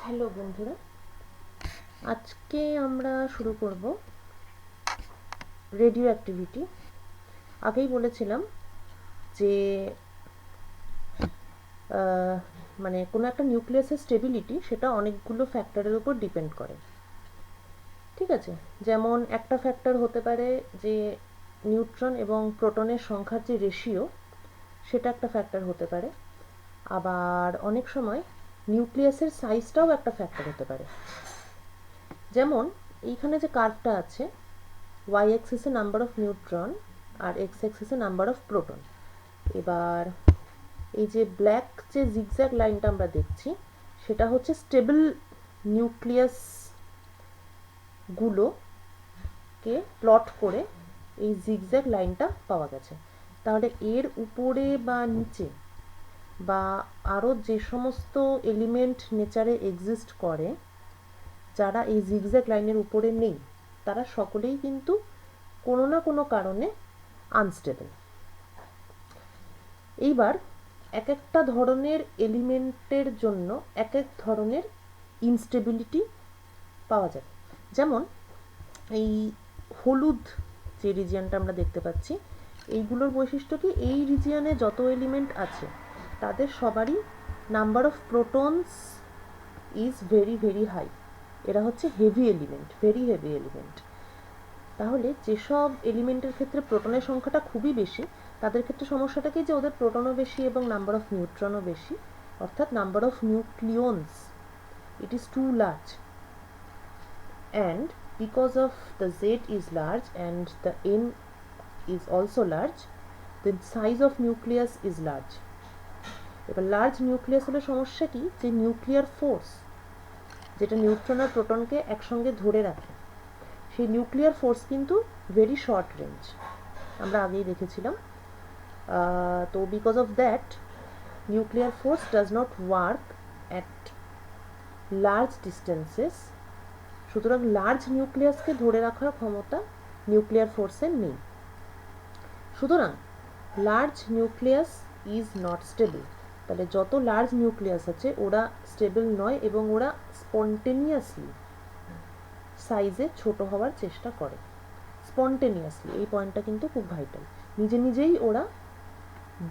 Hello বন্ধুরা, আজকে আমরা শুরু করব রেডিও অ্যাক্টিভিটি। আগেই বলেছিলাম যে মানে কোনো একটা নিউক্লিয়াসের স্টেবিলিটি সেটা অনেকগুলো ফ্যাক্টরের উপর ডিপেন্ড করে। ঠিক আছে, যেমন একটা ফ্যাক্টর হতে পারে যে নিউট্রন এবং প্রোটনের সংখ্যার যে রেশিও, সেটা একটা ফ্যাক্টর হতে পারে। আবার অনেক সময় নিউক্লিয়াসের সাইজটাও একটা ফ্যাক্টর হতে পারে। যেমন এইখানে যে কার্ভটা আছে, y অ্যাক্সিসে নাম্বার অফ নিউট্রন আর x অ্যাক্সিসে নাম্বার অফ প্রোটন। এবার এই যে ব্ল্যাক যে জিগজ্যাগ লাইনটা আমরা দেখছি, সেটা হচ্ছে স্টেবল নিউক্লিয়াস গুলোকে প্লট করে এই জিগজ্যাগ লাইনটা পাওয়া গেছে। তাহলে এর উপরে বা নিচে বা আরও যে সমস্ত এলিমেন্ট নেচারে এক্সিস্ট করে যারা এই জিগজ্যাগ লাইনের উপরে নেই, তারা সকলেই কিন্তু কোনো না কোনো কারণে আনস্টেবল। এইবার এক একটা ধরনের এলিমেন্টের জন্য এক এক ধরনের ইনস্টেবিলিটি পাওয়া যায়। যেমন এই হলুদ যে রিজিয়নটা আমরা দেখতে পাচ্ছি, এইগুলোর বৈশিষ্ট্য কি, এই রিজিয়নে যত এলিমেন্ট আছে তাদের সবারই number of protons is very very high. এরা হচ্ছে heavy element, very heavy element. তাহলে যেসব এলিমেন্টের ক্ষেত্রে প্রোটনের সংখ্যাটা খুবই বেশি, তাদের ক্ষেত্রে সমস্যাটা কি, যে ওদের প্রোটনও বেশি এবং নাম্বার অফ নিউট্রনও বেশি, অর্থাৎ number of nucleons it is too large, and because of the Z is large and the N is also large, the size of nucleus is large. এবার লার্জ নিউক্লিয়াস হলে সমস্যা কি, যে নিউক্লিয়ার ফোর্স যেটা neutron আর প্রোটনকে একসঙ্গে ধরে রাখে, সেই নিউক্লিয়ার ফোর্স কিন্তু ভেরি শর্ট রেঞ্জ, আমরা আগেই দেখেছিলাম। তো because of that nuclear force does not work at large distances. সুতরাং লার্জ নিউক্লিয়াসকে ধরে রাখার ক্ষমতা নিউক্লিয়ার ফোর্সের নেই। সুতরাং large nucleus is not stable. তাহলে যত লার্জ নিউক্লিয়াস আছে ওরা স্টেবল নয় এবং ওরা স্পন্টেনিয়াসলি সাইজে ছোট হওয়ার চেষ্টা করে। স্পন্টেনিয়াসলি, এই পয়েন্টটা কিন্তু খুব ভাইটাল। নিজে নিজেই ওরা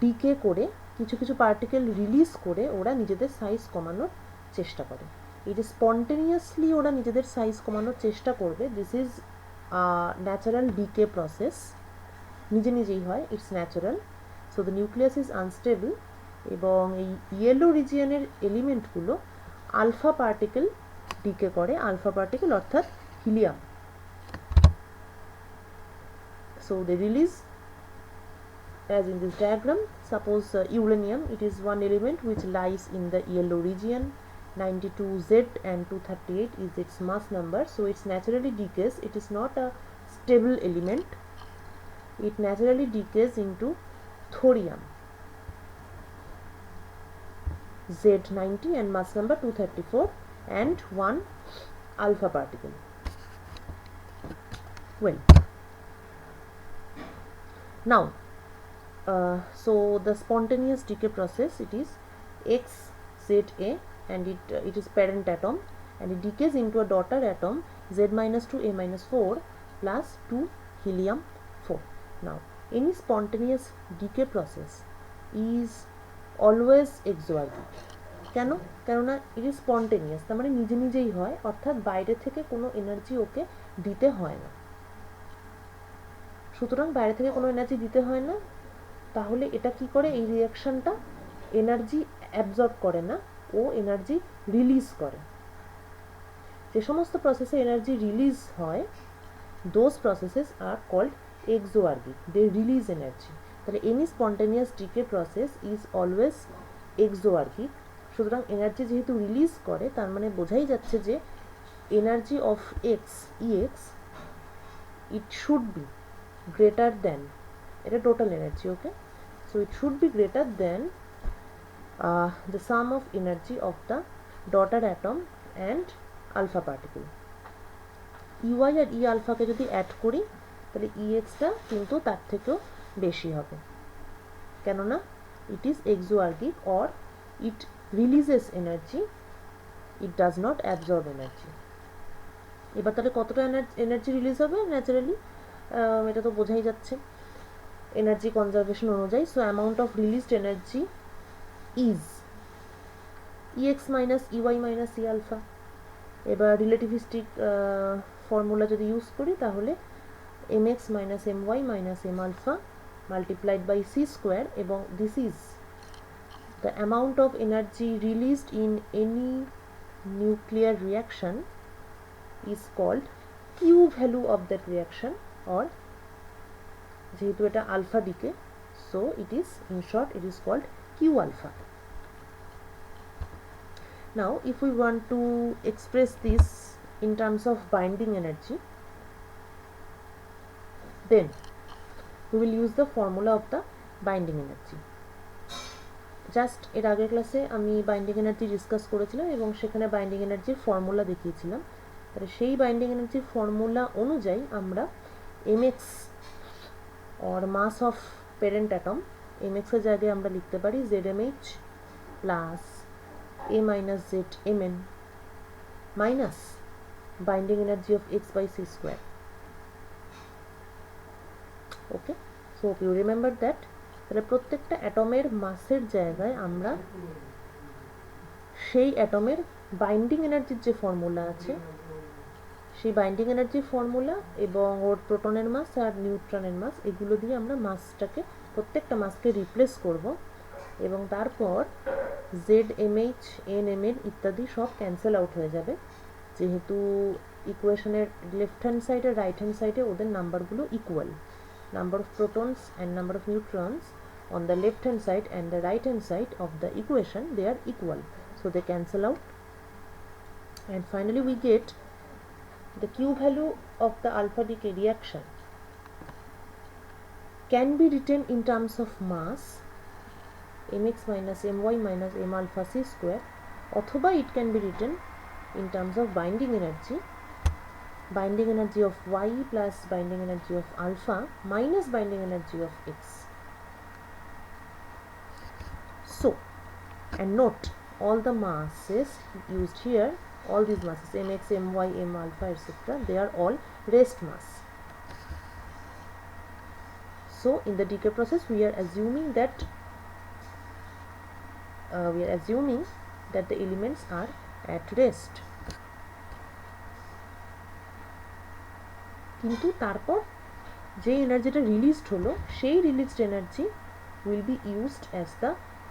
ডিকে করে কিছু কিছু পার্টিকেল রিলিজ করে ওরা নিজেদের সাইজ কমানোর চেষ্টা করে। এই যে স্পন্টেনিয়াসলি ওরা নিজেদের সাইজ কমানোর চেষ্টা করবে, this is natural decay process. নিজে নিজেই হয়, it's natural. So the nucleus is unstable এবং এই ইয়েলো রিজিয়নের এলিমেন্টগুলো আলফা পার্টিকেল ডিকে করে, আলফা পার্টিকেল অর্থাৎ helium. So they release, as in this diagram, suppose uranium, it is one element which lies in the yellow region. 92Z and 238 is its mass number, so it's naturally decays. It is not a stable element. It naturally decays into thorium, Z90 and mass number 234 and one alpha particle. Well, now so the spontaneous decay process, it is XZA and it is parent atom and it decays into a daughter atom Z-2A-4 plus 2 helium 4. Now any spontaneous decay process is always exothermic. কেন? কেননা it is spontaneous, তার মানে নিজে নিজেই হয়, অর্থাৎ বাইরে থেকে কোনো এনার্জি ওকে দিতে হয় না। সুতরাং বাইরে থেকে কোনো এনার্জি দিতে হয় না, তাহলে এটা কি করে, এই রিঅ্যাকশনটা এনার্জি অ্যাবজর্ব করে না, ও এনার্জি রিলিজ করে। যে সমস্ত প্রসেসে এনার্জি রিলিজ হয়, those processes are called exoergic, they release energy. তাহলে any spontaneous decay process is always exoergic. সুতরাং এনার্জি যেহেতু রিলিজ করে, তার মানে বোঝাই যাচ্ছে যে energy of x EX it should be greater than, এটা total energy, okay, so it should be greater than the sum of energy of the daughter atom and alpha particle. EY আর E alpha কে যদি add করি, তাহলে EX টা কিন্তু তার থেকেও বেশি হবে, কেননা it is exoergic or it releases energy it does not absorb energy. এবার তাহলে কতটা এনার্জি রিলিজ হবে ন্যাচারালি, এটা তো বোঝাই যাচ্ছে এনার্জি কনজারভেশন অনুযায়ী। So amount of released energy is EX minus EY minus E alpha. এবার রিলেটিভিস্টিক ফর্মুলা যদি ইউজ করি তাহলে mx minus my minus m alpha multiplied by c square, এবং this is the amount of energy released in any nuclear reaction is called Q value of that reaction, or যেহেতু এটা alpha decay, so it is in short it is called Q alpha. Now if we want to express this in terms of binding energy, then we will use the formula of the binding energy. Just এর আগের ক্লাসে আমি binding energy discuss করেছিলাম এবং সেখানে binding এনার্জির formula দেখিয়েছিলাম। তাহলে সেই বাইন্ডিং এনার্জির ফর্মুলা অনুযায়ী আমরা mx or mass of parent atom, mx এর জায়গায় আমরা লিখতে পারি zmh plus a minus z mn minus binding energy of x by c square. Okay, so if you remember that, তাহলে প্রত্যেকটা অ্যাটমের মাসের জায়গায় আমরা সেই অ্যাটমের বাইন্ডিং এনার্জির যে ফর্মুলা আছে সেই বাইন্ডিং এনার্জির ফর্মুলা এবং ওর প্রোটনের মাস আর নিউট্রনের মাস এগুলো দিয়ে আমরা মাসটাকে প্রত্যেকটা মাসকে রিপ্লেস করব, এবং তারপর ZMH NMN ইত্যাদি সব ক্যান্সেল আউট হয়ে যাবে, যেহেতু ইকুয়েশনের লেফট হ্যান্ড সাইডে রাইট হ্যান্ড সাইডে ওদের নাম্বারগুলো equal. Number of protons and number of neutrons on the left hand side and the right hand side of the equation, they are equal, so they cancel out, and finally we get the Q value of the alpha decay reaction can be written in terms of mass mx minus my minus m alpha c square, অথবা it can be written in terms of binding energy of y plus binding energy of alpha minus binding energy of x. So, and note all the masses used here, all these masses mx, my, m alpha etc., they are all rest mass. So in the decay process we are assuming that the elements are at rest. কিন্তু তারপর যে এনার্জিটা released হলো সেই released energy will be used as the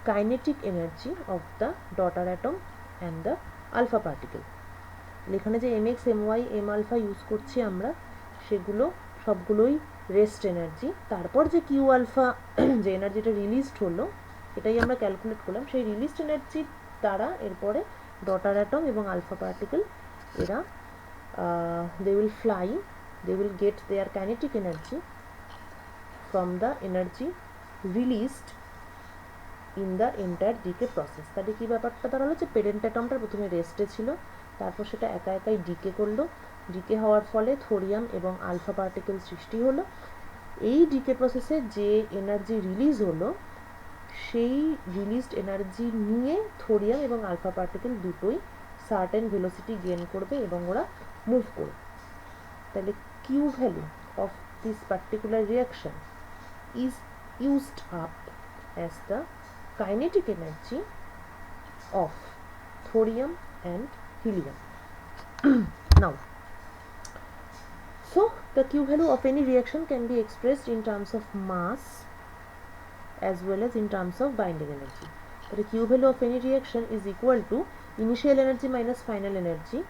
kinetic energy of the daughter atom and the alpha particle. এখানে যে mx, my, m alpha use করছি আমরা সেগুলো সবগুলোই রেস্ট এনার্জি। তারপর যে কিউ আলফা যে এনার্জিটা রিলিজড হলো এটাই আমরা ক্যালকুলেট করলাম, সেই রিলিজড এনার্জির দ্বারা এরপরে ডটার অ্যাটম এবং আলফা পার্টিকেল এরা they will fly, they will get their kinetic energy from the energy released in the entire decay process. তাহলে কি ব্যাপারটা দাঁড়ালো যে প্যারেন্ট অ্যাটমটা প্রথমে রেস্টে ছিল, তারপর সেটা একা একাই ডিকে করলো, ডিকে হওয়ার ফলে থোরিয়াম এবং আলফা পার্টিকেল সৃষ্টি হলো। এই ডিকে প্রসেসে যে এনার্জি রিলিজ হলো সেই রিলিজড এনার্জি নিয়ে থোরিয়াম এবং আলফা পার্টিকেল দুটোই সার্টেন ভেলোসিটি গেইন করবে এবং ওরা মুভ করবে। তাহলে Q value of this particular reaction is used up as the kinetic energy of thorium and helium. Now, so the Q value of any reaction can be expressed in terms of mass as well as in terms of binding energy. The Q value of any reaction is equal to initial energy minus final energy,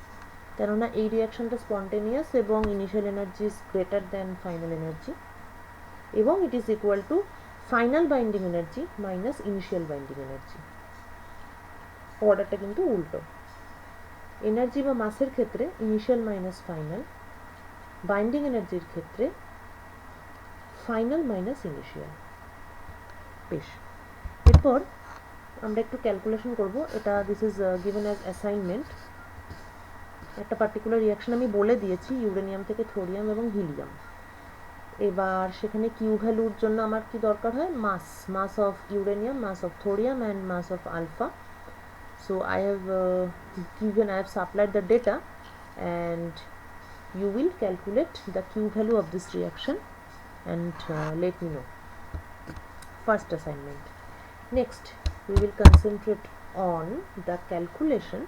কেননা এই রিয়াকশনটা spontaneous এবং initial energy is greater than final energy, এবং it is equal to final binding energy minus initial binding energy. অর্ডারটা কিন্তু উল্টো, energy বা মাসের ক্ষেত্রে ইনিশিয়াল মাইনাস ফাইনাল, বাইন্ডিং এনার্জির ক্ষেত্রে ফাইনাল মাইনাস ইনিশিয়াল। বেশ, এরপর আমরা একটু ক্যালকুলেশন করব, এটা this is given as assignment. একটা পার্টিকুলার রিয়াকশন আমি বলে দিয়েছি ইউরেনিয়াম থেকে থোরিয়াম এবং হিলিয়াম। এবার সেখানে কিউ ভ্যালুর জন্য আমার কি দরকার হয়, mass of uranium, mass of thorium and mass of alpha. So I have supplied the data, and you will calculate the Q value of this reaction and let me know. First assignment. Next, we will concentrate on the calculation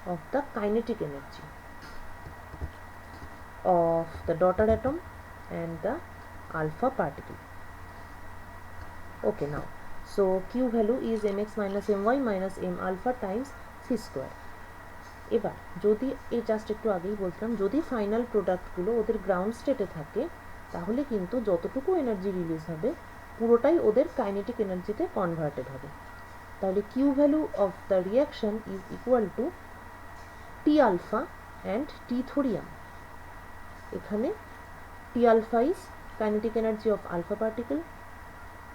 of the kinetic energy of the daughter atom and the alpha particle. Okay, now, so Q value is mx minus my minus m alpha times c square. এবার যদি এই just একটু আগেই বলছিলাম, যদি final প্রোডাক্টগুলো ওদের ground স্টেটে থাকে তাহলে কিন্তু যতটুকু এনার্জি রিলিজ হবে পুরোটাই ওদের কাইনেটিক এনার্জিতে কনভার্টেড হবে। তাহলে Q value of the reaction is equal to T alpha and T thorium. এখানে T alpha is kinetic energy of alpha particle,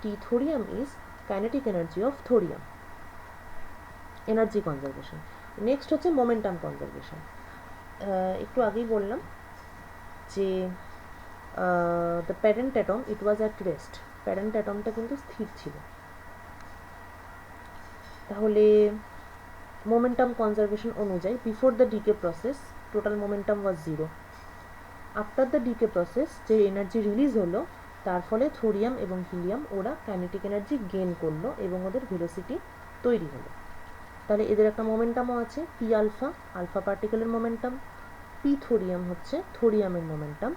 T thorium is kinetic energy of thorium. Energy conservation. Next হচ্ছে momentum conservation. একটু আগেই বললাম যে the parent atom it was at rest, parent অ্যাটমটা কিন্তু স্থির ছিল। তাহলে মোমেন্টাম কনজারভেশন অনুযায়ী before the decay process total momentum was 0। After the decay process যে এনার্জি রিলিজ হলো তার ফলে থোরিয়াম এবং হিলিয়াম ওরা কাইনেটিক এনার্জি গেইন করলো এবং ওদের ভেলোসিটি তৈরি হলো। তাহলে এদের একটা মোমেন্টামও আছে, পি আলফা আলফা পার্টিকেলের মোমেন্টাম, পি থোরিয়াম হচ্ছে থোরিয়ামের মোমেন্টাম।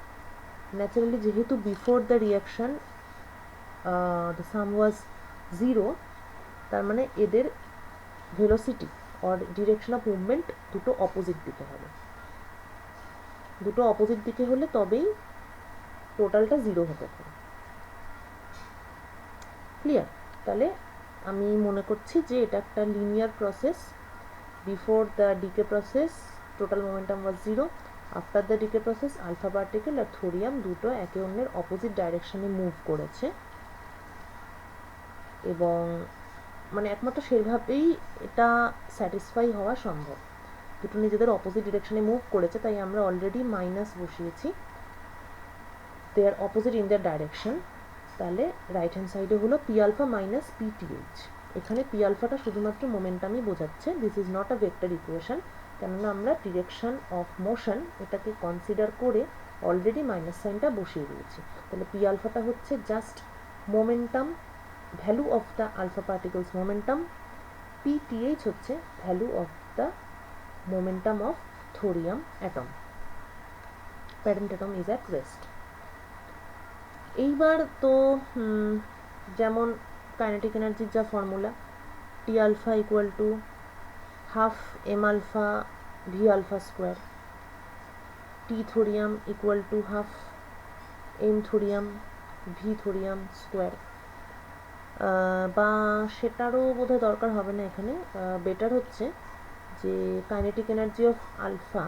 ন্যাচারালি যেহেতু before the reaction the sum was 0, তার মানে এদের velocity or direction of movement দুটো অপোজিট দিকে হবে। দুটো অপোজিট দিকে হলে তবেই টোটালটা 0 হতে পারে। ক্লিয়ার? তাহলে আমি মনে করছি যে এটা একটা linear process. Before the decay process total momentum was 0, after the decay process alpha particle আর থোরিয়াম দুটো একে অন্যের অপোজিট ডাইরেকশনে মুভ করেছে এবং মানে একমাত্র সেভাবেই এটা স্যাটিসফাই হওয়া সম্ভব। দুটো নিজেদের অপোজিট ডিরেকশনে মুভ করেছে, তাই আমরা অলরেডি মাইনাস বসিয়েছি, দে আর অপোজিট ইন দ্য ডাইরেকশন। তাহলে রাইট হ্যান্ড সাইডে হলো পি আলফা মাইনাস পিটিএইচ। এখানে পি আলফাটা শুধুমাত্র মোমেন্টামই বোঝাচ্ছে, this is not a vector equation, কেননা আমরা ডিরেকশন অফ মোশন এটাকে কনসিডার করে অলরেডি মাইনাস সাইনটা বসিয়ে দিয়েছি। তাহলে পি আলফাটা হচ্ছে just momentum, value of the alpha particles momentum, PTH হচ্ছে value of the momentum of thorium atom. Parent atom is at rest. এইবার তো যেমন কাইনেটিক এনার্জির যা ফর্মুলা, T alpha equal to half M alpha V alpha square, T thorium equal to half m thorium v thorium square. বা সেটারও বোধহয় দরকার হবে না এখানে, বেটার হচ্ছে যে কাইনেটিক এনার্জি অফ আলফা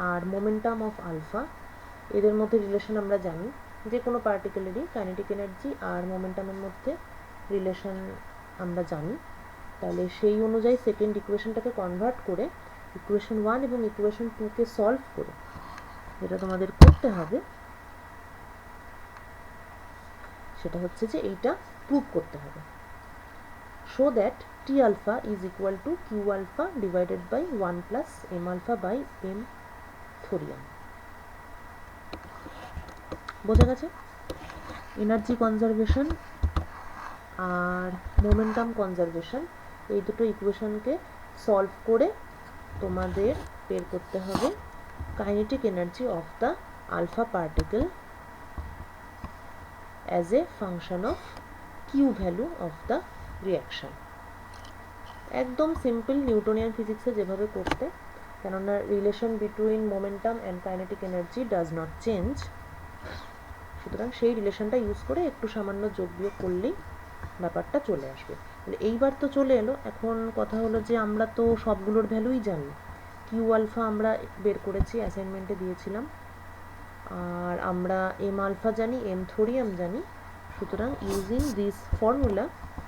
আর মোমেন্টাম অফ আলফা এদের মধ্যে রিলেশন আমরা জানি, যে কোনো পার্টিকেলেরই কাইনেটিক এনার্জি আর মোমেন্টামের মধ্যে রিলেশন আমরা জানি। তাহলে সেই অনুযায়ী সেকেন্ড ইকুয়েশনটাকে কনভার্ট করে ইকুয়েশন 1 এবং ইকুয়েশন 2কে সলভ করে যেটা তোমাদের করতে হবে সেটা হচ্ছে যে এইটা প্রুভ করতে হবে। Show that T alpha is equal to Q alpha divided by 1 plus m alpha by m thorium. বোঝা গেছে? এনার্জি কনজারভেশন আর মোমেন্টাম কনজারভেশন এই দুটো ইকুয়েশনকে সলভ করে তোমাদের বের করতে হবে kinetic energy of the alpha particle as a function of Q value of the reaction. একদম সিম্পল নিউটনিয়ান ফিজিক্সে যেভাবে করতে, কেননা relation between momentum and kinetic energy does not change, সুতরাং সেই রিলেশনটা ইউজ করে একটু সামান্য যোগ বিয়োগ করলেই ব্যাপারটা চলে আসবে। এইবার তো চলে এলো, এখন কথা হলো যে আমরা তো সবগুলোর ভ্যালুই জানি। কিউ আলফা আমরা বের করেছি, অ্যাসাইনমেন্টে দিয়েছিলাম, আর আমরা এম আলফা জানি, এম থোরিয়াম জানি, সুতরাং using this formula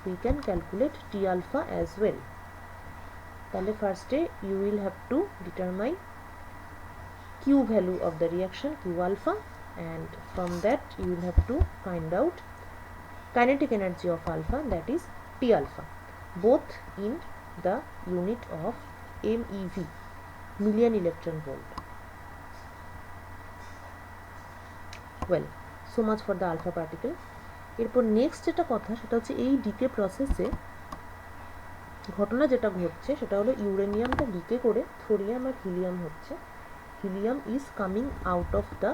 we can calculate T alpha as well. তাহলে ফার্স্টে you will have to determine Q value of the reaction Q alpha, and from that you will have to find out kinetic energy of alpha, that is T alpha, both in the unit of MeV, million electron volt. Well, so much for the alpha particle. এরপর next যেটা কথা সেটা হচ্ছে এই decay প্রসেসে ঘটনা যেটা ঘটছে সেটা হলো ইউরেনিয়ামটা ডিকে করে থোরিয়াম আর হিলিয়াম হচ্ছে। Helium is coming out of the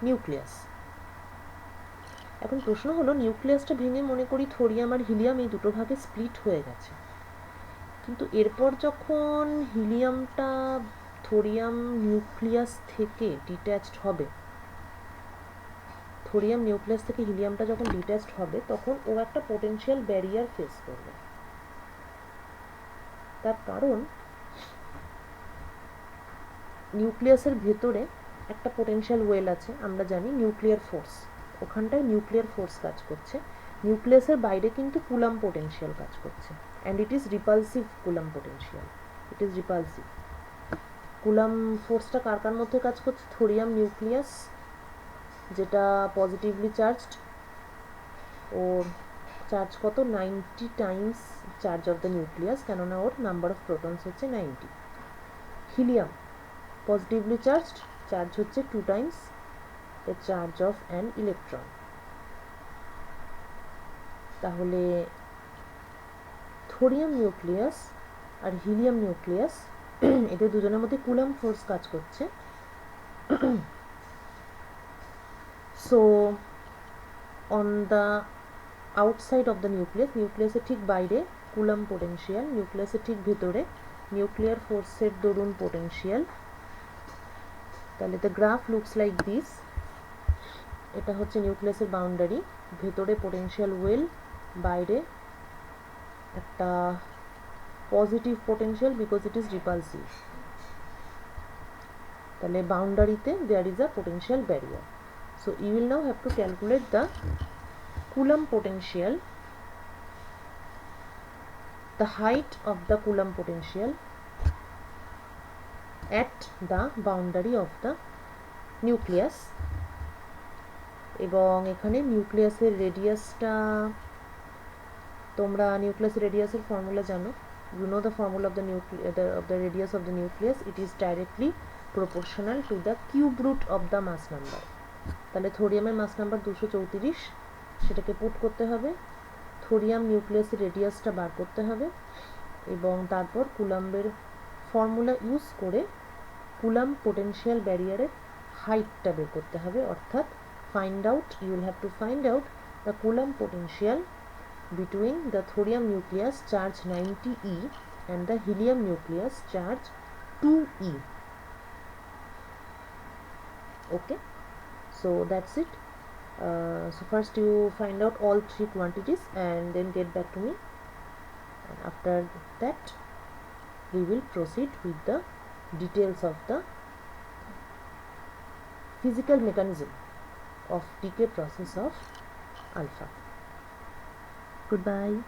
nucleus. এখন প্রশ্ন হলো নিউক্লিয়াসটা ভেঙে মনে করি থোরিয়াম আর হিলিয়াম এই দুটো ভাগে স্প্লিট হয়ে গেছে, কিন্তু এরপর যখন হিলিয়ামটা থোরিয়াম নিউক্লিয়াস থেকে ডিট্যাচড হবে, থোরিয়াম নিউক্লিয়াস থেকে হিলিয়ামটা যখন ডিট্যাচড হবে তখন ও একটা পোটেনশিয়াল ব্যারিয়ার ফেস করবে। তার কারণ নিউক্লিয়াসের ভেতরে একটা পোটেনশিয়াল ওয়েল আছে, আমরা জানি নিউক্লিয়ার ফোর্স, ওখানটায় নিউক্লিয়ার ফোর্স কাজ করছে। নিউক্লিয়াসের বাইরে কিন্তু কুলাম পোটেনশিয়াল কাজ করছে, and it is repulsive Coulomb potential, it is repulsive. Coulomb ফোর্সটা কার কার মধ্যে কাজ করছে? থোরিয়াম নিউক্লিয়াস যেটা পজিটিভলি চার্জড, ওর চার্জ কত? 90 times charge of the nucleus, কেননা ওর নাম্বার অফ প্রোটনস হচ্ছে 90। হিলিয়াম পজিটিভলি চার্জড, চার্জ হচ্ছে 2 Times the charge of an electron. তাহলে থোরিয়াম নিউক্লিয়াস আর হিলিয়াম নিউক্লিয়াস এদের দুজনের মধ্যে কুলাম ফোর্স কাজ করছে। So on the outside of the nucleus, নিউক্লিয়াসের ঠিক বাইরে কুলাম পোটেনশিয়াল, নিউক্লিয়াসের ঠিক ভেতরে নিউক্লিয়ার ফোর্সের দরুন পোটেনশিয়াল। তাহলে the graph looks like this. এটা হচ্ছে নিউক্লিয়াসের বাউন্ডারি, ভেতরে পোটেনশিয়াল ওয়েল, বাইরে একটা positive potential because it is repulsive. তাহলে বাউন্ডারিতে there is a potential barrier. So you will now have to calculate the Coulomb potential, the height of the Coulomb potential at the boundary of the nucleus, এবং এখানে নিউক্লিয়াসের রেডিয়াসটা, তোমরা নিউক্লিয়াসের রেডিয়াসের formula জানো, you know the formula of the radius of the nucleus, it is directly proportional to the cube root of the mass number। তাহলে থোরিয়ামের মাস number 234, সেটাকে put করতে হবে, থোরিয়াম নিউক্লিয়াসের রেডিয়াসটা বার করতে হবে, এবং তারপর কুলাম্বের ফর্মুলা ইউজ করে কুলাম পোটেনশিয়াল ব্যারিয়ারের হাইটটা বের করতে হবে। অর্থাৎ find out, you will have to find out the Coulomb potential between the thorium nucleus charge 90e and the helium nucleus charge 2e. Okay, so that's it. So first you find out all three quantities and then get back to me, and after that we will proceed with the details of the physical mechanism of decay process of alpha. Goodbye.